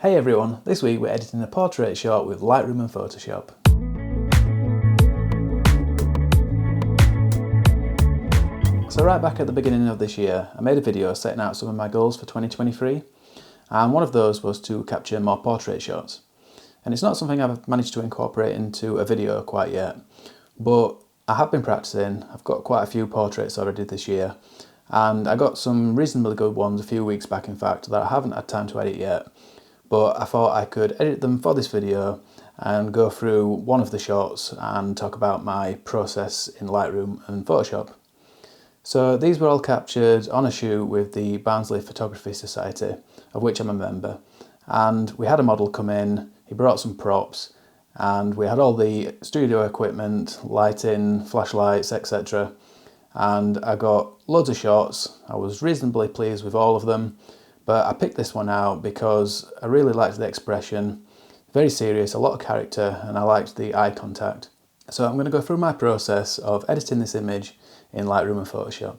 Hey everyone, this week we're editing a portrait shot with Lightroom and Photoshop. So right back at the beginning of this year, I made a video setting out some of my goals for 2023, and one of those was to capture more portrait shots. And it's not something I've managed to incorporate into a video quite yet, but I have been practicing. I've got quite a few portraits already this year, and I got some reasonably good ones a few weeks back in fact that I haven't had time to edit yet. But I thought I could edit them for this video and go through one of the shots and talk about my process in Lightroom and Photoshop. So these were all captured on a shoot with the Barnsley Photography Society, of which I'm a member. And we had a model come in, he brought some props, and we had all the studio equipment, lighting, flashlights, etc. And I got loads of shots. I was reasonably pleased with all of them. But I picked this one out because I really liked the expression, very serious, a lot of character, and I liked the eye contact. So I'm going to go through my process of editing this image in Lightroom and Photoshop.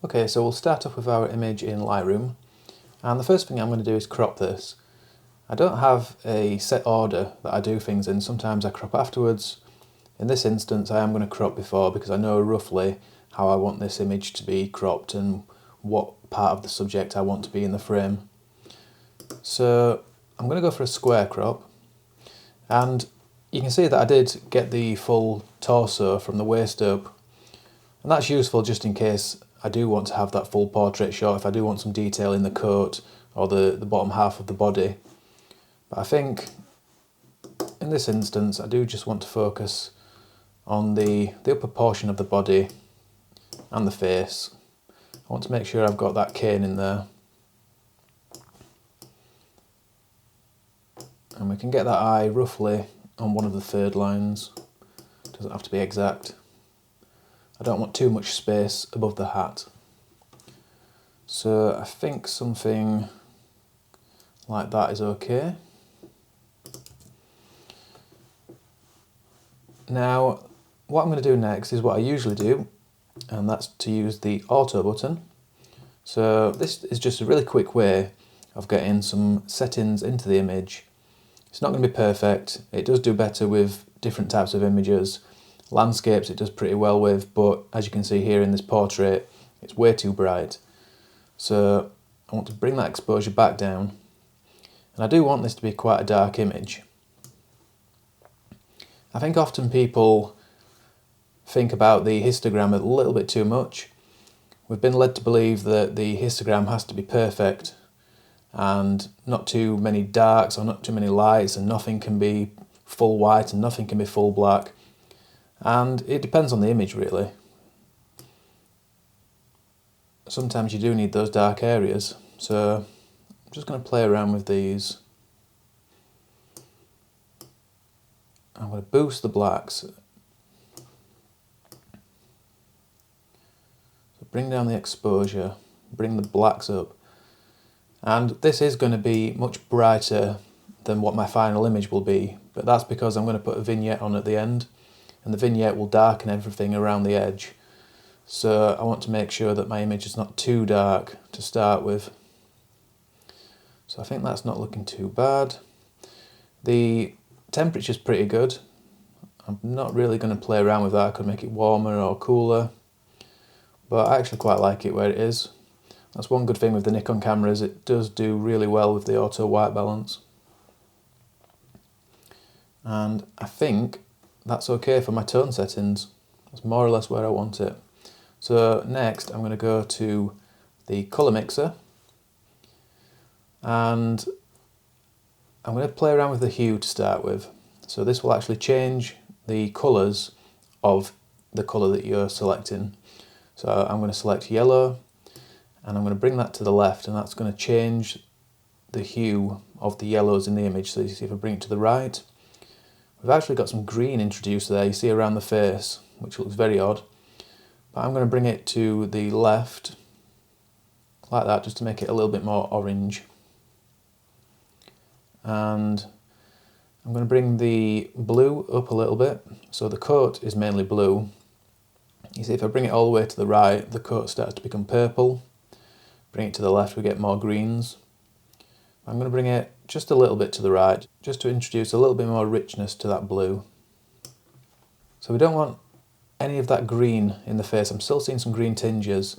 Okay, so we'll start off with our image in Lightroom, and the first thing I'm going to do is crop this. I don't have a set order that I do things in. Sometimes I crop afterwards. In this instance I am going to crop before because I know roughly how I want this image to be cropped and what part of the subject I want to be in the frame. So I'm going to go for a square crop, and you can see that I did get the full torso from the waist up, and that's useful just in case I do want to have that full portrait shot, if I do want some detail in the coat or the bottom half of the body. But I think in this instance I do just want to focus on the upper portion of the body and the face. I want to make sure I've got that cane in there. And we can get that eye roughly on one of the third lines. Doesn't have to be exact. I don't want too much space above the hat. So I think something like that is okay. Now, what I'm going to do next is what I usually do, and that's to use the auto button. So this is just a really quick way of getting some settings into the image. It's not going to be perfect. It does do better with different types of images. Landscapes it does pretty well with, but as you can see here in this portrait, it's way too bright. So I want to bring that exposure back down, and I do want this to be quite a dark image. I think often people think about the histogram a little bit too much. We've been led to believe that the histogram has to be perfect and not too many darks or not too many lights, and nothing can be full white and nothing can be full black. And it depends on the image really. Sometimes you do need those dark areas, so I'm just going to play around with these. I'm going to boost the blacks. Bring down the exposure, bring the blacks up, and this is going to be much brighter than what my final image will be, but that's because I'm going to put a vignette on at the end, and the vignette will darken everything around the edge. So I want to make sure that my image is not too dark to start with. So I think that's not looking too bad. The temperature's pretty good. I'm not really going to play around with that. I could make it warmer or cooler, but I actually quite like it where it is. That's one good thing with the Nikon cameras, it does do really well with the auto white balance. And I think that's okay for my tone settings. That's more or less where I want it. So next I'm going to go to the colour mixer, and I'm going to play around with the hue to start with. So this will actually change the colours of the colour that you're selecting. So I'm going to select yellow, and I'm going to bring that to the left, and that's going to change the hue of the yellows in the image. So you see if I bring it to the right, we've actually got some green introduced there, you see around the face, which looks very odd. But I'm going to bring it to the left, like that, just to make it a little bit more orange. And I'm going to bring the blue up a little bit, so the coat is mainly blue. You see if I bring it all the way to the right, the coat starts to become purple. Bring it to the left, we get more greens. I'm going to bring it just a little bit to the right, just to introduce a little bit more richness to that blue. So we don't want any of that green in the face. I'm still seeing some green tinges.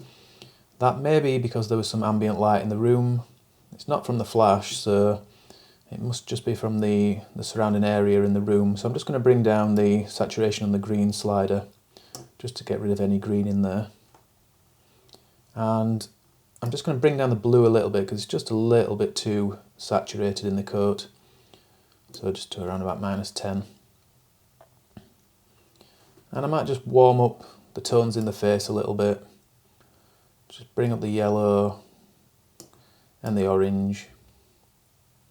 That may be because there was some ambient light in the room. It's not from the flash, so it must just be from the surrounding area in the room. So I'm just going to bring down the saturation on the green slider just to get rid of any green in there. And I'm just going to bring down the blue a little bit because it's just a little bit too saturated in the coat. So just to around about -10. And I might just warm up the tones in the face a little bit. Just bring up the yellow and the orange.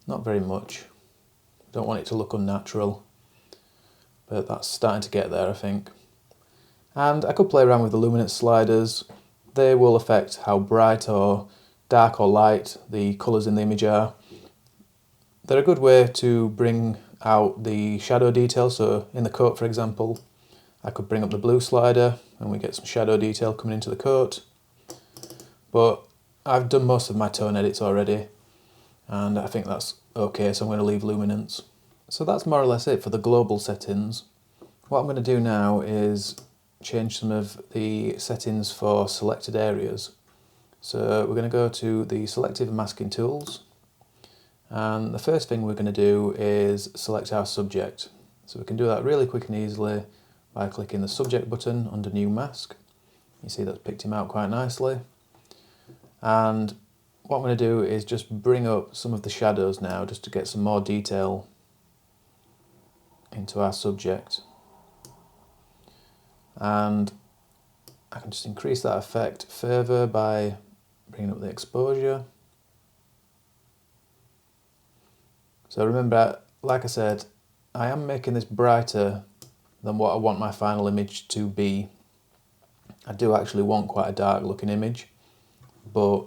Not very much. Don't want it to look unnatural. But that's starting to get there, I think. And I could play around with the luminance sliders. They will affect how bright or dark or light the colours in the image are. They're a good way to bring out the shadow detail. So in the coat, for example, I could bring up the blue slider and we get some shadow detail coming into the coat. But I've done most of my tone edits already and I think that's okay, so I'm going to leave luminance. So that's more or less it for the global settings. What I'm going to do now is change some of the settings for selected areas. So we're going to go to the selective masking tools, and the first thing we're going to do is select our subject. So we can do that really quick and easily by clicking the subject button under new mask. You see that's picked him out quite nicely. And what I'm going to do is just bring up some of the shadows now just to get some more detail into our subject. And I can just increase that effect further by bringing up the exposure. So remember, like I said, I am making this brighter than what I want my final image to be. I do actually want quite a dark looking image, but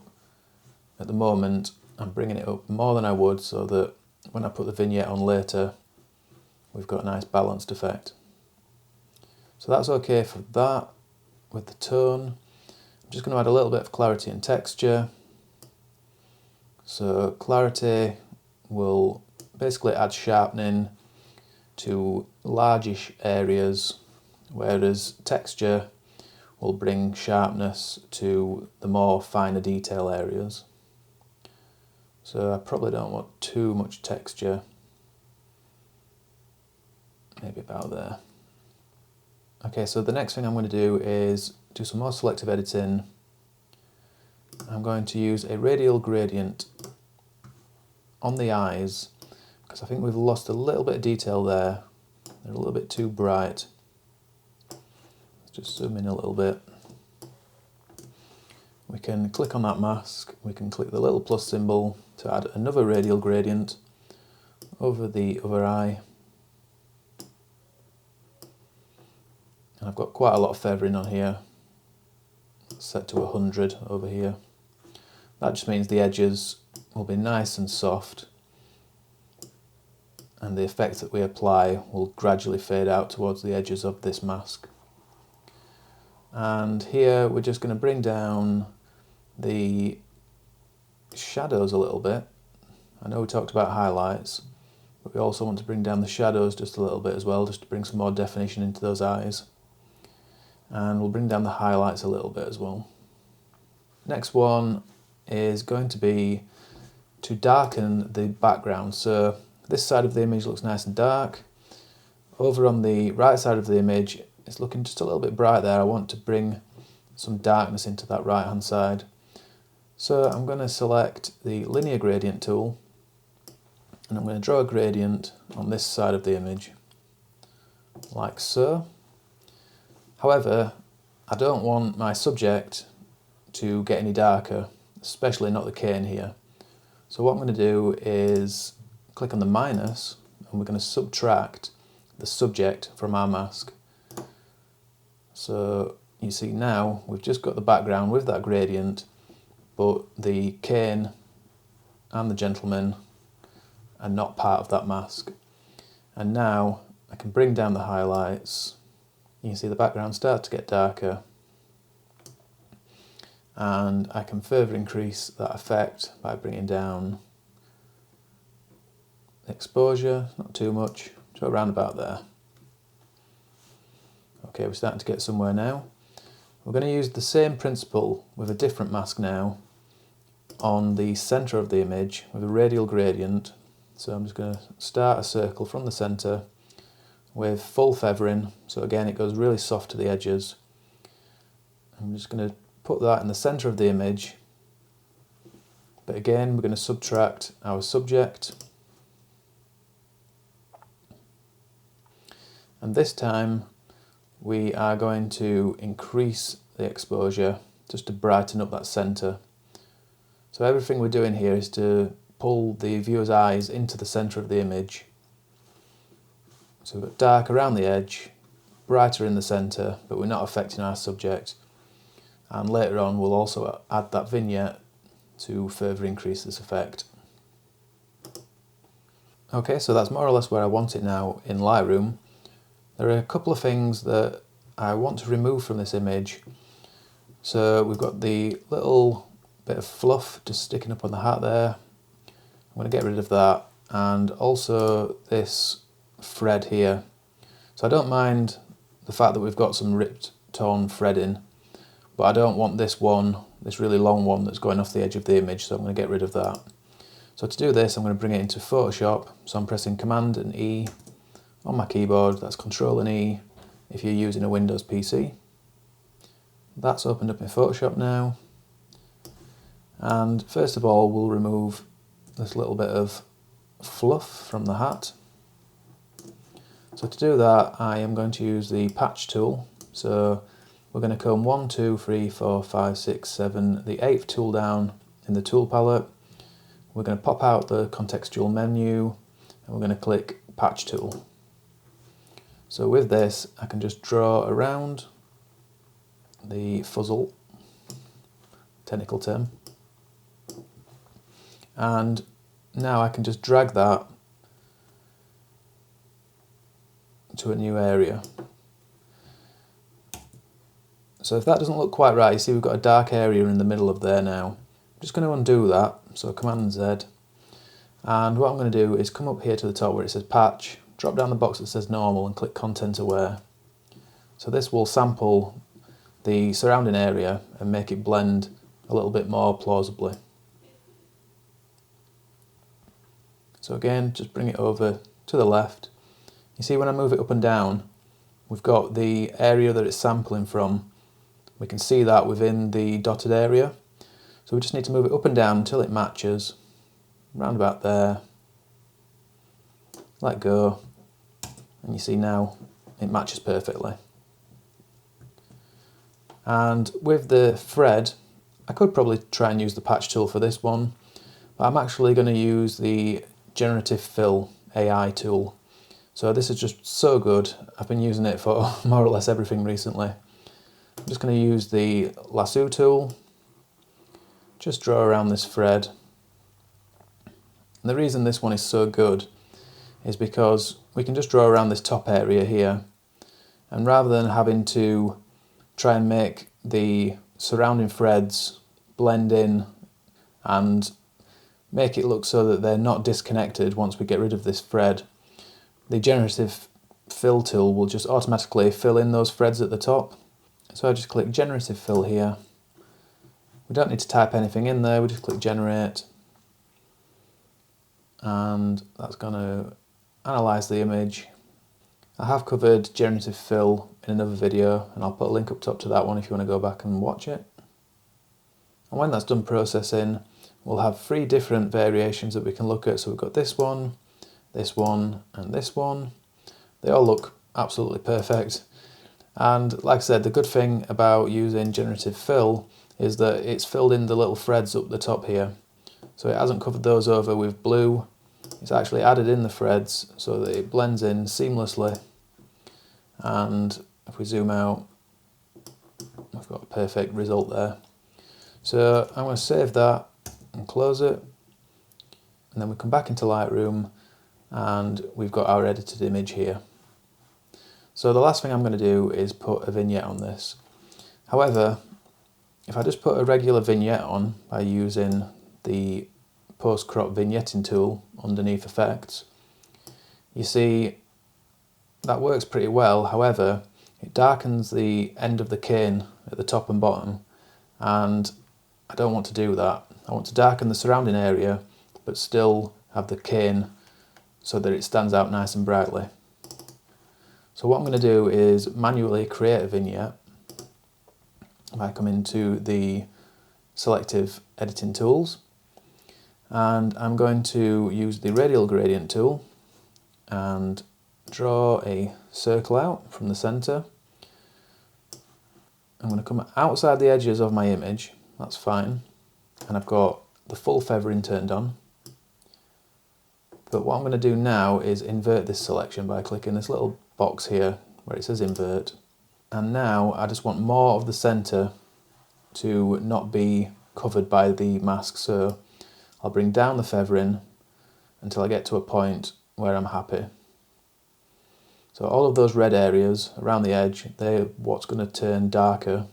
at the moment I'm bringing it up more than I would so that when I put the vignette on later, we've got a nice balanced effect. So that's okay for that. With the tone, I'm just going to add a little bit of clarity and texture. So clarity will basically add sharpening to largish areas, whereas texture will bring sharpness to the more finer detail areas. So I probably don't want too much texture, maybe about there. Okay, so the next thing I'm going to do is do some more selective editing. I'm going to use a radial gradient on the eyes because I think we've lost a little bit of detail there. They're a little bit too bright. Let's just zoom in a little bit. We can click on that mask, we can click the little plus symbol to add another radial gradient over the other eye. And I've got quite a lot of feathering on here, set to 100 over here. That just means the edges will be nice and soft, and the effect that we apply will gradually fade out towards the edges of this mask. And here we're just going to bring down the shadows a little bit. I know we talked about highlights, but we also want to bring down the shadows just a little bit as well, just to bring some more definition into those eyes. And we'll bring down the highlights a little bit as well. Next one is going to be to darken the background. So this side of the image looks nice and dark. Over on the right side of the image, it's looking just a little bit bright there. I want to bring some darkness into that right hand side. So I'm going to select the linear gradient tool and I'm going to draw a gradient on this side of the image, like so. However, I don't want my subject to get any darker, especially not the cane here. So what I'm going to do is click on the minus and we're going to subtract the subject from our mask. So you see now we've just got the background with that gradient, but the cane and the gentleman are not part of that mask. And now I can bring down the highlights. You can see the background start to get darker, and I can further increase that effect by bringing down exposure, not too much, so around about there. Okay, we're starting to get somewhere now. We're going to use the same principle with a different mask now on the centre of the image with a radial gradient. So I'm just going to start a circle from the centre with full feathering, so again it goes really soft to the edges. I'm just going to put that in the centre of the image, but again we're going to subtract our subject, and this time we are going to increase the exposure just to brighten up that centre. So everything we're doing here is to pull the viewer's eyes into the centre of the image. So we've got dark around the edge, brighter in the centre, but we're not affecting our subject. And later on we'll also add that vignette to further increase this effect. Okay, so that's more or less where I want it now in Lightroom. There are a couple of things that I want to remove from this image. So we've got the little bit of fluff just sticking up on the hat there. I'm going to get rid of that, and also this thread here. So I don't mind the fact that we've got some ripped torn threading, but I don't want this one, this really long one that's going off the edge of the image, so I'm going to get rid of that. So to do this I'm going to bring it into Photoshop, so I'm pressing Command and E on my keyboard, that's Control and E if you're using a Windows PC. That's opened up in Photoshop now, and first of all we'll remove this little bit of fluff from the hat. So to do that I am going to use the patch tool. So we're going to comb 1, 2, 3, 4, 5, 6, 7, the 8th tool down in the tool palette. We're going to pop out the contextual menu and we're going to click patch tool. So with this I can just draw around the fuzzle, technical term, and now I can just drag that to a new area. So if that doesn't look quite right, you see we've got a dark area in the middle of there now. I'm just going to undo that, so Command Z, and what I'm going to do is come up here to the top where it says patch, drop down the box that says normal and click content aware. So this will sample the surrounding area and make it blend a little bit more plausibly. So again, just bring it over to the left. You see when I move it up and down, we've got the area that it's sampling from. We can see that within the dotted area. So we just need to move it up and down until it matches, round about there. Let go, and you see now it matches perfectly. And with the thread, I could probably try and use the patch tool for this one, but I'm actually going to use the generative fill AI tool. So this is just so good, I've been using it for more or less everything recently. I'm just going to use the lasso tool, just draw around this thread. And the reason this one is so good is because we can just draw around this top area here, and rather than having to try and make the surrounding threads blend in and make it look so that they're not disconnected once we get rid of this thread, the generative fill tool will just automatically fill in those threads at the top. So I just click generative fill here. We don't need to type anything in there, we just click generate, and that's going to analyse the image. I have covered generative fill in another video, and I'll put a link up top to that one if you want to go back and watch it. And when that's done processing, we'll have 3 different variations that we can look at. So we've got this one, and this one. They all look absolutely perfect. And like I said, the good thing about using generative fill is that it's filled in the little threads up the top here. So it hasn't covered those over with blue. It's actually added in the threads so that it blends in seamlessly. And if we zoom out, we've got a perfect result there. So I'm going to save that and close it. And then we come back into Lightroom and we've got our edited image here. So the last thing I'm going to do is put a vignette on this. However, if I just put a regular vignette on by using the post-crop vignetting tool underneath effects, You see, that works pretty well. However, it darkens the end of the cane at the top and bottom, and I don't want to do that. I want to darken the surrounding area but still have the cane so that it stands out nice and brightly. So what I'm going to do is manually create a vignette. I come into the Selective Editing tools, and I'm going to use the radial gradient tool and draw a circle out from the centre. I'm going to come outside the edges of my image, that's fine, and I've got the full feathering turned on. But what I'm going to do now is invert this selection by clicking this little box here where it says invert, and now I just want more of the centre to not be covered by the mask, so I'll bring down the feathering until I get to a point where I'm happy. So all of those red areas around the edge, they're what's going to turn darker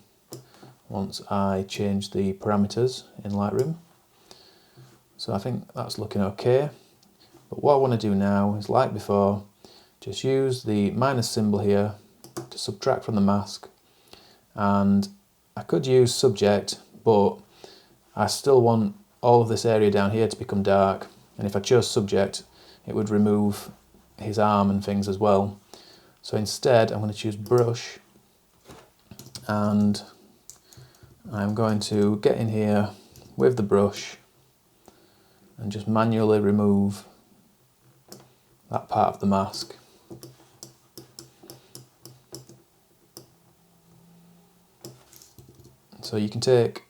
once I change the parameters in Lightroom. So I think that's looking okay. But what I want to do now is, like before, just use the minus symbol here to subtract from the mask. And I could use subject, but I still want all of this area down here to become dark. And if I chose subject, it would remove his arm and things as well. So instead, I'm going to choose brush, and I'm going to get in here with the brush and just manually remove that part of the mask. So you can take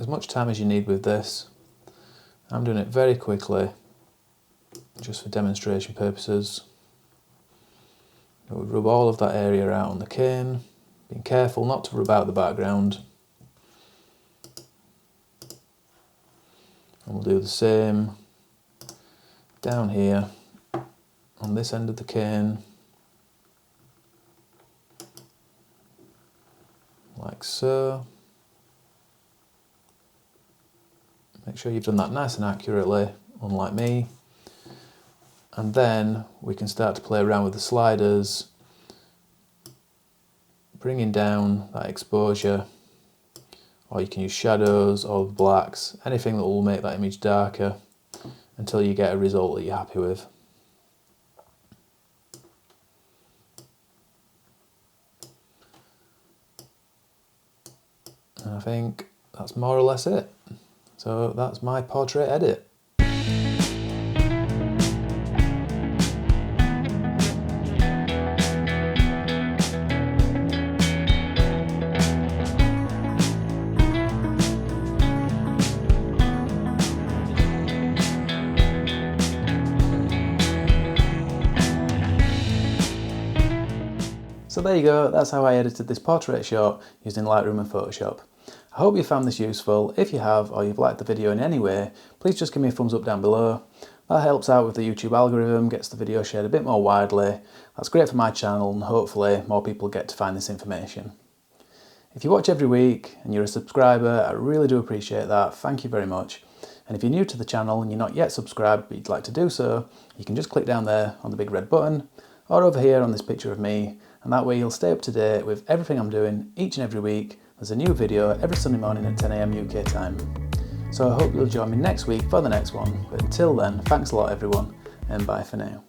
as much time as you need with this. I'm doing it very quickly, just for demonstration purposes. I would rub all of that area out on the cane, being careful not to rub out the background. And we'll do the same down here on this end of the cane, like so. Make sure you've done that nice and accurately, unlike me. And then we can start to play around with the sliders, bringing down that exposure, or you can use shadows or blacks, anything that will make that image darker until you get a result that you're happy with. And I think that's more or less it. So that's my portrait edit. So there you go, that's how I edited this portrait shot using Lightroom and Photoshop. I hope you found this useful. If you have, or you've liked the video in any way, please just give me a thumbs up down below. That helps out with the YouTube algorithm, gets the video shared a bit more widely. That's great for my channel, and hopefully more people get to find this information. If you watch every week and you're a subscriber, I really do appreciate that. Thank you very much. And if you're new to the channel and you're not yet subscribed but you'd like to do so, you can just click down there on the big red button, or over here on this picture of me, and that way you'll stay up to date with everything I'm doing each and every week. There's a new video every Sunday morning at 10 AM UK time. So I hope you'll join me next week for the next one, but until then, thanks a lot everyone, and bye for now.